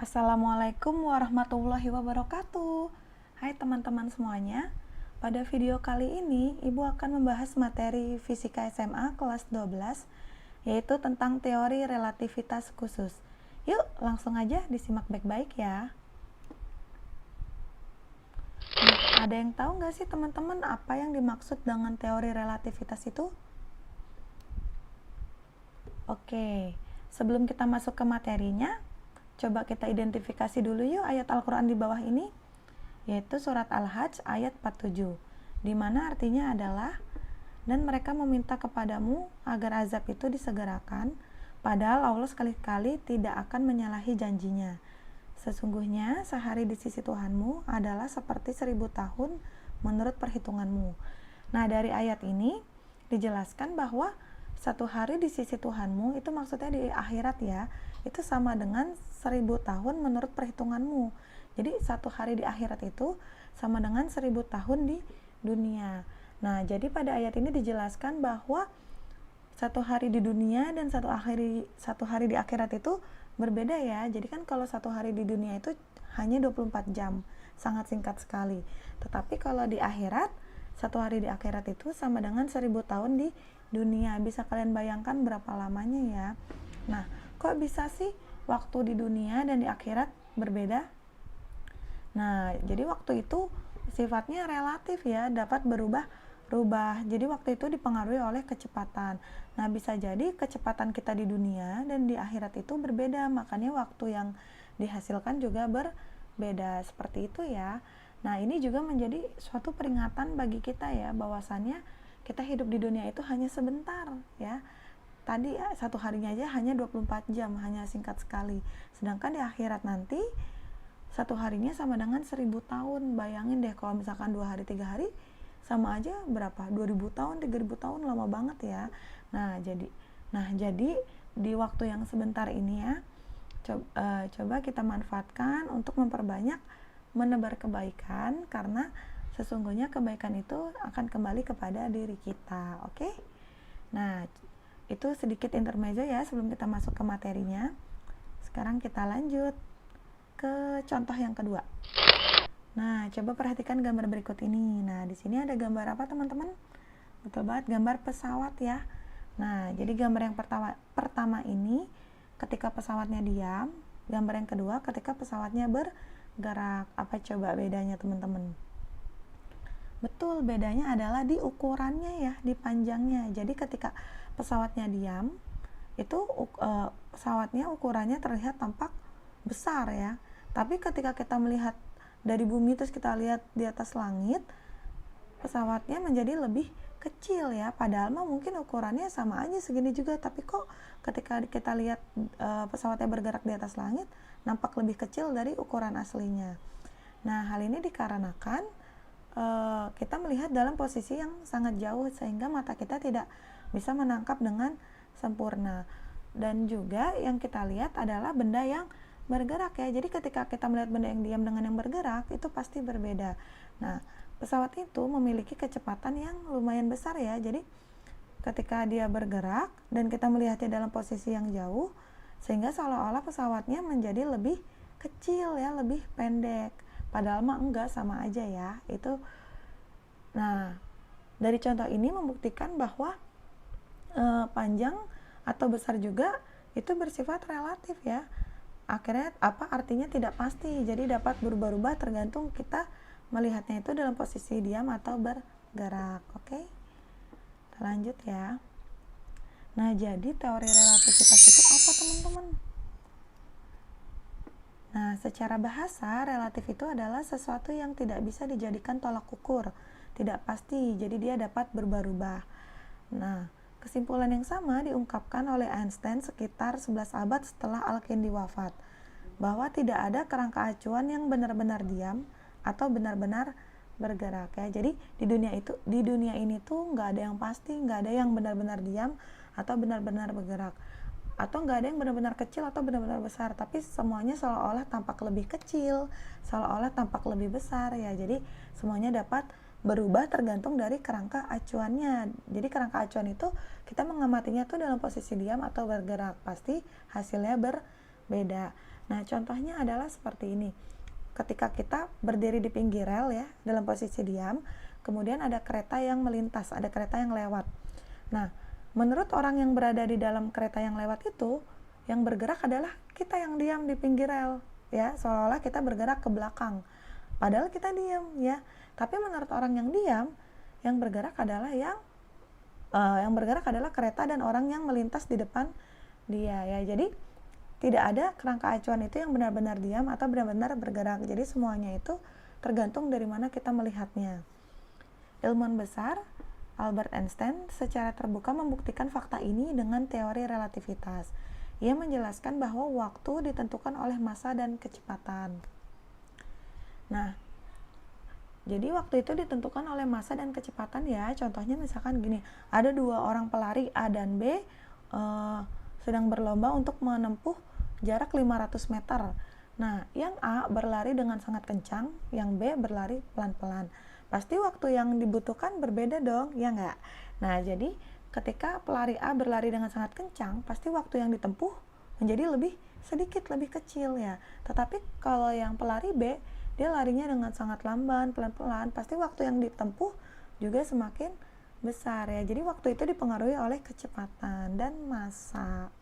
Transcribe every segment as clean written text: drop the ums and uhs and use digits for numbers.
Assalamualaikum warahmatullahi wabarakatuh. Hai teman-teman semuanya. Pada video kali ini, Ibu akan membahas materi Fisika SMA kelas 12, yaitu tentang teori relativitas khusus. Yuk, langsung aja disimak baik-baik ya. Nah, ada yang tahu nggak sih teman-teman apa yang dimaksud dengan teori relativitas itu? Oke, sebelum kita masuk ke materinya, coba kita identifikasi dulu yuk ayat Al-Quran di bawah ini, yaitu surat Al-Hajj ayat 47, di mana artinya adalah, dan mereka meminta kepadamu agar azab itu disegerakan, padahal Allah sekali-kali tidak akan menyalahi janjinya. Sesungguhnya sehari di sisi Tuhanmu adalah seperti 1000 tahun menurut perhitunganmu. Nah, dari ayat ini dijelaskan bahwa satu hari di sisi Tuhanmu itu maksudnya di akhirat ya, itu sama dengan 1000 tahun menurut perhitunganmu. Jadi satu hari di akhirat itu sama dengan 1000 tahun di dunia. Nah, jadi pada ayat ini dijelaskan bahwa satu hari di dunia dan satu hari di akhirat itu berbeda ya. Jadi kan kalau satu hari di dunia itu hanya 24 jam, sangat singkat sekali. Tetapi kalau di akhirat, satu hari di akhirat itu sama dengan 1000 tahun di dunia. Bisa kalian bayangkan berapa lamanya ya. Nah, kok bisa sih waktu di dunia dan di akhirat berbeda? Nah, jadi waktu itu sifatnya relatif ya, dapat berubah-ubah. Jadi waktu itu dipengaruhi oleh kecepatan. Nah, bisa jadi kecepatan kita di dunia dan di akhirat itu berbeda, makanya waktu yang dihasilkan juga berbeda. Seperti itu ya. Nah, ini juga menjadi suatu peringatan bagi kita ya, bahwasannya kita hidup di dunia itu hanya sebentar ya. Tadi ya, satu harinya aja hanya 24 jam, hanya singkat sekali. Sedangkan di akhirat nanti satu harinya sama dengan 1000 tahun. Bayangin deh kalau misalkan 2 hari 3 hari sama aja berapa? 2000 tahun, 3000 tahun, lama banget ya. Nah, jadi di waktu yang sebentar ini ya, coba kita manfaatkan untuk memperbanyak menebar kebaikan, karena sesungguhnya kebaikan itu akan kembali kepada diri kita. Oke? Nah, itu sedikit intermezzo ya sebelum kita masuk ke materinya. Sekarang kita lanjut ke contoh yang kedua. Nah, coba perhatikan gambar berikut ini. Nah, di sini ada gambar apa teman-teman? Betul banget, gambar pesawat ya. Nah, jadi gambar yang pertama ini ketika pesawatnya diam, gambar yang kedua ketika pesawatnya bergerak. Apa coba bedanya teman-teman? Betul, bedanya adalah di ukurannya ya, di panjangnya. Jadi ketika pesawatnya diam, itu pesawatnya ukurannya terlihat tampak besar ya. Tapi ketika kita melihat dari bumi terus kita lihat di atas langit, pesawatnya menjadi lebih kecil ya. Padahal mah mungkin ukurannya sama aja segini juga, tapi kok ketika kita lihat pesawatnya bergerak di atas langit nampak lebih kecil dari ukuran aslinya. Nah, hal ini dikarenakan kita melihat dalam posisi yang sangat jauh sehingga mata kita tidak bisa menangkap dengan sempurna. Dan juga yang kita lihat adalah benda yang bergerak ya. Jadi ketika kita melihat benda yang diam dengan yang bergerak itu pasti berbeda. Nah, pesawat itu memiliki kecepatan yang lumayan besar ya. Jadi ketika dia bergerak dan kita melihatnya dalam posisi yang jauh, sehingga seolah-olah pesawatnya menjadi lebih kecil ya, lebih pendek. Padahal mah enggak, sama aja ya. Itu. Nah, dari contoh ini membuktikan bahwa panjang atau besar juga itu bersifat relatif ya. Akhirnya artinya tidak pasti, jadi dapat berubah-ubah tergantung kita melihatnya itu dalam posisi diam atau bergerak. Oke, kita lanjut ya. Nah, jadi teori relativitas itu apa teman-teman? Nah, secara bahasa, relatif itu adalah sesuatu yang tidak bisa dijadikan tolak ukur, tidak pasti, jadi dia dapat berubah-ubah. Nah, kesimpulan yang sama diungkapkan oleh Einstein sekitar 11 abad setelah Al-Kindi wafat, bahwa tidak ada kerangka acuan yang benar-benar diam atau benar-benar bergerak ya. Jadi di dunia ini tuh nggak ada yang pasti, nggak ada yang benar-benar diam atau benar-benar bergerak, atau nggak ada yang benar-benar kecil atau benar-benar besar, tapi semuanya seolah-olah tampak lebih kecil, seolah-olah tampak lebih besar ya. Jadi semuanya dapat berubah tergantung dari kerangka acuannya. Jadi kerangka acuan itu kita mengamatinya tuh dalam posisi diam atau bergerak, pasti hasilnya beda. Nah, contohnya adalah seperti ini. Ketika kita berdiri di pinggir rel ya, dalam posisi diam, kemudian ada kereta yang melintas, ada kereta yang lewat. Nah, menurut orang yang berada di dalam kereta yang lewat itu, yang bergerak adalah kita yang diam di pinggir rel, ya, seolah-olah kita bergerak ke belakang. Padahal kita diam, ya. Tapi menurut orang yang diam, yang bergerak adalah kereta dan orang yang melintas di depan dia, ya. Jadi tidak ada kerangka acuan itu yang benar-benar diam atau benar-benar bergerak. Jadi semuanya itu tergantung dari mana kita melihatnya. Ilmuwan besar Albert Einstein secara terbuka membuktikan fakta ini dengan teori relativitas. Ia menjelaskan bahwa waktu ditentukan oleh massa dan kecepatan. Nah, jadi waktu itu ditentukan oleh massa dan kecepatan ya. Contohnya misalkan gini, ada dua orang pelari A dan B sedang berlomba untuk menempuh jarak 500 meter. Nah, yang A berlari dengan sangat kencang, yang B berlari pelan-pelan. Pasti waktu yang dibutuhkan berbeda dong, ya nggak? Nah, jadi ketika pelari A berlari dengan sangat kencang, pasti waktu yang ditempuh menjadi lebih sedikit, lebih kecil ya. Tetapi kalau yang pelari B, dia larinya dengan sangat lamban, pelan-pelan, pasti waktu yang ditempuh juga semakin besar ya. Jadi waktu itu dipengaruhi oleh kecepatan dan massa.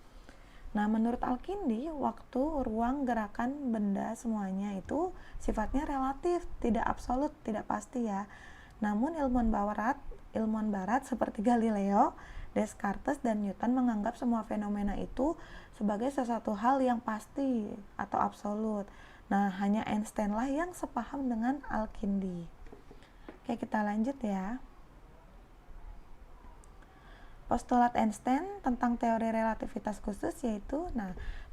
Nah, menurut Al-Kindi, waktu, ruang, gerakan, benda semuanya itu sifatnya relatif, tidak absolut, tidak pasti ya. Namun ilmuwan barat seperti Galileo, Descartes, dan Newton menganggap semua fenomena itu sebagai sesuatu hal yang pasti atau absolut. Nah, hanya Einstein lah yang sepaham dengan Al-Kindi. Oke, kita lanjut ya. Postulat Einstein tentang teori relativitas khusus yaitu,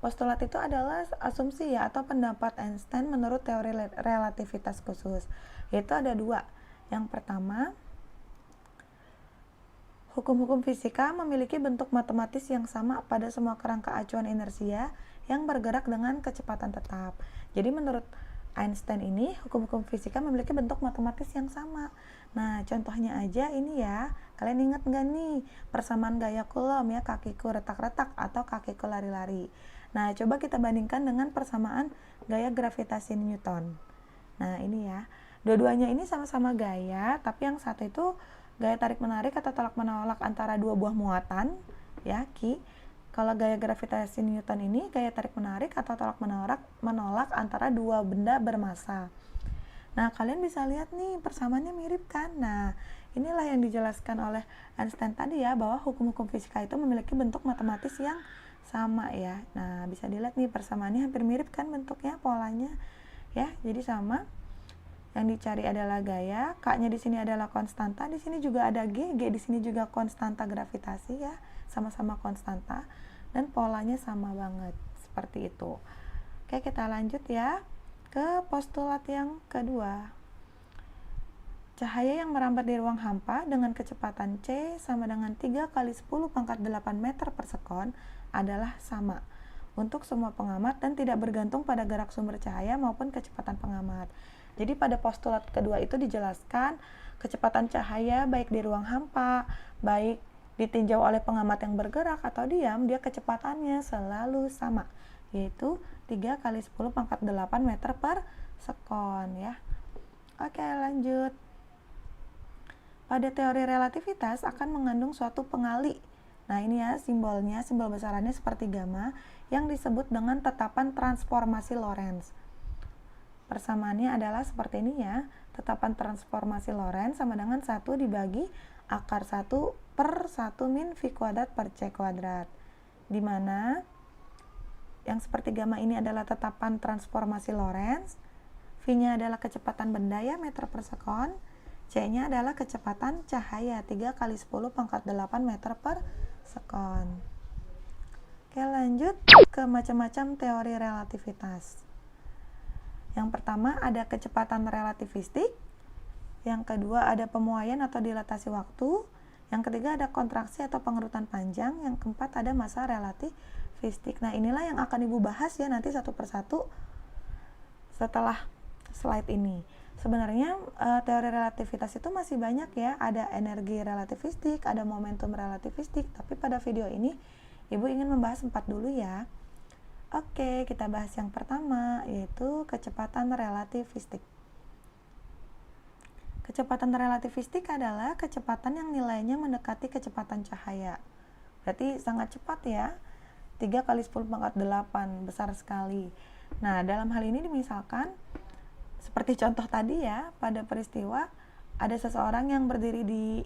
postulat itu adalah asumsi ya atau pendapat Einstein menurut teori relativitas khusus. Yaitu ada dua. Yang pertama, hukum-hukum fisika memiliki bentuk matematis yang sama pada semua kerangka acuan inersia yang bergerak dengan kecepatan tetap. Jadi menurut Einstein ini, hukum-hukum fisika memiliki bentuk matematis yang sama. Nah, contohnya aja ini ya. Kalian ingat nggak nih persamaan gaya Coulomb ya, kakiku retak-retak atau kakiku lari-lari. Nah, coba kita bandingkan dengan persamaan gaya gravitasi Newton. Nah, ini ya. Dua-duanya ini sama-sama gaya, tapi yang satu itu gaya tarik-menarik atau tolak-menolak antara dua buah muatan, ya, Ki. Kalau gaya gravitasi Newton ini gaya tarik-menarik atau tolak-menolak antara dua benda bermassa. Nah, kalian bisa lihat nih persamaannya mirip kan? Nah, inilah yang dijelaskan oleh Einstein tadi ya, bahwa hukum-hukum fisika itu memiliki bentuk matematis yang sama ya. Nah, bisa dilihat nih persamaannya hampir mirip kan bentuknya, polanya ya. Jadi sama. Yang dicari adalah gaya, K-nya di sini adalah konstanta, di sini juga ada G di sini juga konstanta gravitasi ya, sama-sama konstanta dan polanya sama banget seperti itu. Oke, kita lanjut ya ke postulat yang kedua. Cahaya yang merambat di ruang hampa dengan kecepatan C sama dengan 3 kali 10 pangkat 8 meter per sekon adalah sama untuk semua pengamat dan tidak bergantung pada gerak sumber cahaya maupun kecepatan pengamat. Jadi pada postulat kedua itu dijelaskan kecepatan cahaya baik di ruang hampa, baik ditinjau oleh pengamat yang bergerak atau diam, dia kecepatannya selalu sama, yaitu 3 kali 10 pangkat 8 meter per sekon ya. Oke, lanjut. Pada teori relativitas akan mengandung suatu pengali. Nah, ini ya simbolnya, simbol besarannya seperti gamma yang disebut dengan tetapan transformasi Lorentz. Persamaannya adalah seperti ini ya. Tetapan transformasi Lorentz sama dengan 1 dibagi akar 1 per 1 min V kuadrat per C kuadrat. Di mana yang seperti gamma ini adalah tetapan transformasi Lorentz. V-nya adalah kecepatan benda ya, meter per sekon. C-nya adalah kecepatan cahaya 3 kali 10 pangkat 8 meter per sekon. Oke, lanjut ke macam-macam teori relativitas. Yang pertama ada kecepatan relativistik, yang kedua ada pemuaian atau dilatasi waktu, yang ketiga ada kontraksi atau pengerutan panjang, yang keempat ada massa relativistik. Nah, inilah yang akan Ibu bahas ya nanti satu persatu setelah slide ini. Sebenarnya teori relativitas itu masih banyak ya, ada energi relativistik, ada momentum relativistik, tapi pada video ini Ibu ingin membahas 4 dulu ya. Oke, kita bahas yang pertama, yaitu kecepatan relativistik. Kecepatan relativistik adalah kecepatan yang nilainya mendekati kecepatan cahaya. Berarti sangat cepat ya, 3 kali 10 pangkat 8, besar sekali. Nah, dalam hal ini misalkan, seperti contoh tadi ya, pada peristiwa ada seseorang yang berdiri di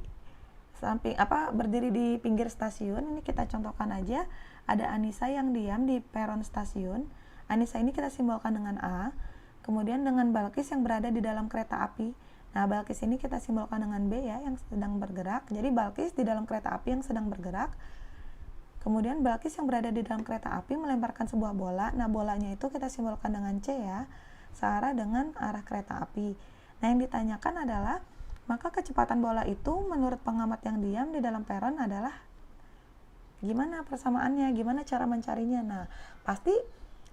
pinggir stasiun. Ini kita contohkan aja, ada Anissa yang diam di peron stasiun. Anissa ini kita simbolkan dengan A. Kemudian dengan Balkis yang berada di dalam kereta api. Nah, Balkis ini kita simbolkan dengan B ya, yang sedang bergerak. Jadi Balkis di dalam kereta api yang sedang bergerak. Kemudian Balkis yang berada di dalam kereta api melemparkan sebuah bola. Nah, bolanya itu kita simbolkan dengan C ya, searah dengan arah kereta api. Nah, yang ditanyakan adalah, maka kecepatan bola itu menurut pengamat yang diam di dalam peron adalah gimana persamaannya, gimana cara mencarinya. Nah,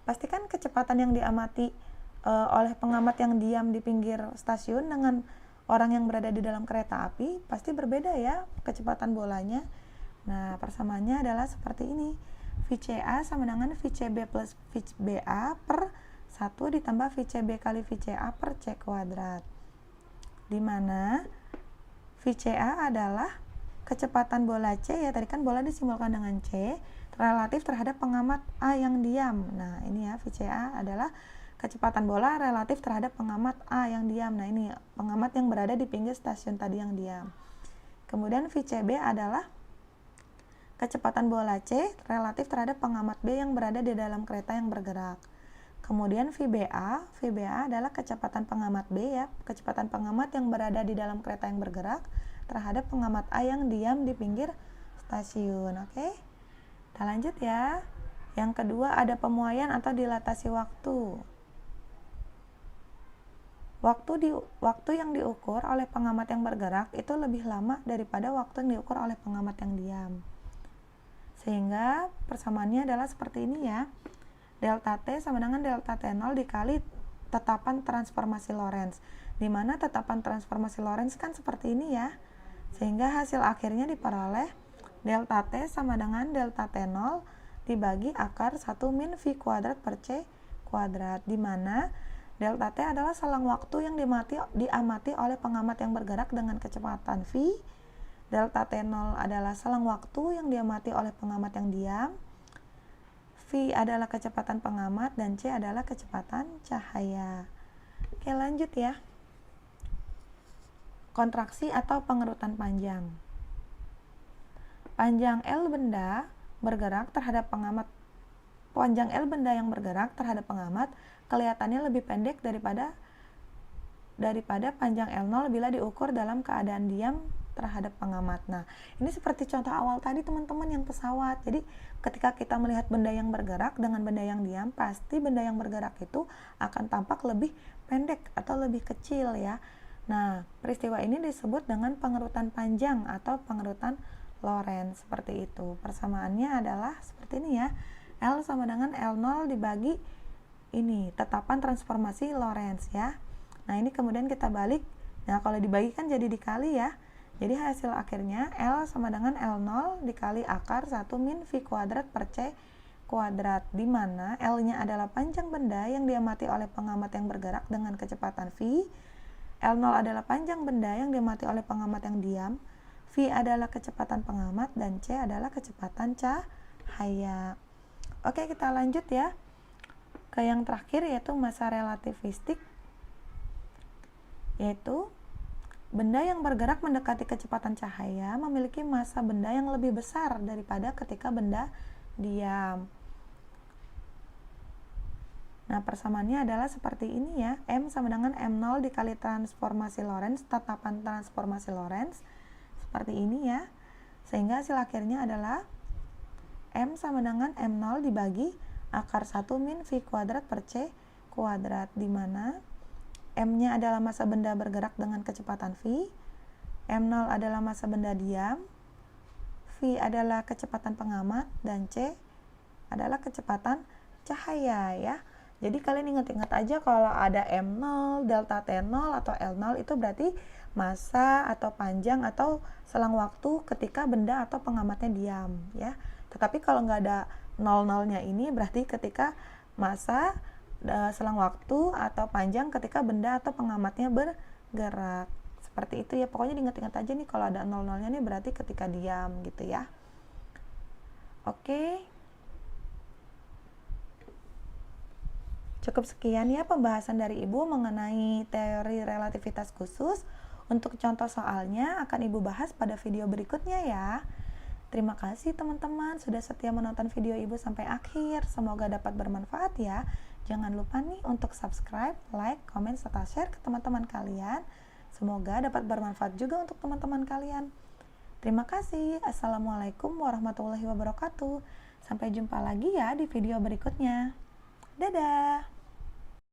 pastikan kecepatan yang diamati oleh pengamat yang diam di pinggir stasiun dengan orang yang berada di dalam kereta api pasti berbeda ya kecepatan bolanya. Nah, persamaannya adalah seperti ini. VCA sama dengan VCB plus VCBA per 1 ditambah VCB kali VCA per C kuadrat. Di mana VCA adalah kecepatan bola C ya, tadi kan bola disimbolkan dengan C, relatif terhadap pengamat A yang diam. Nah, ini ya, VCA adalah kecepatan bola relatif terhadap pengamat A yang diam. Nah, ini pengamat yang berada di pinggir stasiun tadi yang diam. Kemudian VCB adalah kecepatan bola C relatif terhadap pengamat B yang berada di dalam kereta yang bergerak. Kemudian VBA adalah kecepatan pengamat B ya, kecepatan pengamat yang berada di dalam kereta yang bergerak terhadap pengamat A yang diam di pinggir stasiun. Oke, kita lanjut ya. Yang kedua ada pemuaian atau dilatasi waktu. Waktu yang diukur oleh pengamat yang bergerak itu lebih lama daripada waktu yang diukur oleh pengamat yang diam. Sehingga persamaannya adalah seperti ini ya. Delta T sama dengan delta T0 dikali tetapan transformasi Lorentz, di mana tetapan transformasi Lorentz kan seperti ini ya, sehingga hasil akhirnya diperoleh delta T sama dengan delta T0 dibagi akar 1 min V kuadrat per C kuadrat, di mana delta T adalah selang waktu yang diamati oleh pengamat yang bergerak dengan kecepatan V, delta T0 adalah selang waktu yang diamati oleh pengamat yang diam, V adalah kecepatan pengamat, dan C adalah kecepatan cahaya. Oke, lanjut ya. Kontraksi atau pengerutan panjang. Panjang L benda bergerak terhadap pengamat. Panjang L benda yang bergerak terhadap pengamat kelihatannya lebih pendek daripada panjang L0 bila diukur dalam keadaan diam terhadap pengamat. Nah, ini seperti contoh awal tadi teman-teman yang pesawat. Jadi, ketika kita melihat benda yang bergerak dengan benda yang diam, pasti benda yang bergerak itu akan tampak lebih pendek atau lebih kecil ya. Nah, peristiwa ini disebut dengan pengerutan panjang atau pengerutan Lorentz, seperti itu. Persamaannya adalah seperti ini ya. L sama dengan L0 dibagi ini, tetapan transformasi Lorentz ya. Nah, ini kemudian kita balik. Nah, kalau dibagi kan jadi dikali ya. Jadi hasil akhirnya L sama dengan L0 dikali akar 1 min V kuadrat per C kuadrat, di mana L-nya adalah panjang benda yang diamati oleh pengamat yang bergerak dengan kecepatan V, L0 adalah panjang benda yang diamati oleh pengamat yang diam, V adalah kecepatan pengamat, dan C adalah kecepatan cahaya. Oke, kita lanjut ya ke yang terakhir, yaitu masa relativistik, yaitu benda yang bergerak mendekati kecepatan cahaya memiliki massa benda yang lebih besar daripada ketika benda diam. Nah, persamaannya adalah seperti ini ya. M sama dengan M0 dikali transformasi Lorentz, tetapan transformasi Lorentz. Seperti ini ya. Sehingga hasil akhirnya adalah M sama dengan M0 dibagi akar 1 min V kuadrat per C kuadrat, di mana M-nya adalah massa benda bergerak dengan kecepatan V, M0 adalah massa benda diam, V adalah kecepatan pengamat, dan C adalah kecepatan cahaya ya. Jadi kalian ingat-ingat aja kalau ada M0, delta T0 atau L0 itu berarti massa atau panjang atau selang waktu ketika benda atau pengamatnya diam ya. Tetapi kalau nggak ada nol-nolnya ini berarti ketika masa selang waktu atau panjang ketika benda atau pengamatnya bergerak. Seperti itu ya, pokoknya diingat-ingat aja nih kalau ada nol-nolnya nih berarti ketika diam gitu ya. Oke. Cukup sekian ya pembahasan dari Ibu mengenai teori relativitas khusus. Untuk contoh soalnya akan Ibu bahas pada video berikutnya ya. Terima kasih teman-teman sudah setia menonton video Ibu sampai akhir. Semoga dapat bermanfaat ya. Jangan lupa nih untuk subscribe, like, komen, serta share ke teman-teman kalian. Semoga dapat bermanfaat juga untuk teman-teman kalian. Terima kasih. Assalamualaikum warahmatullahi wabarakatuh. Sampai jumpa lagi ya di video berikutnya. Dadah!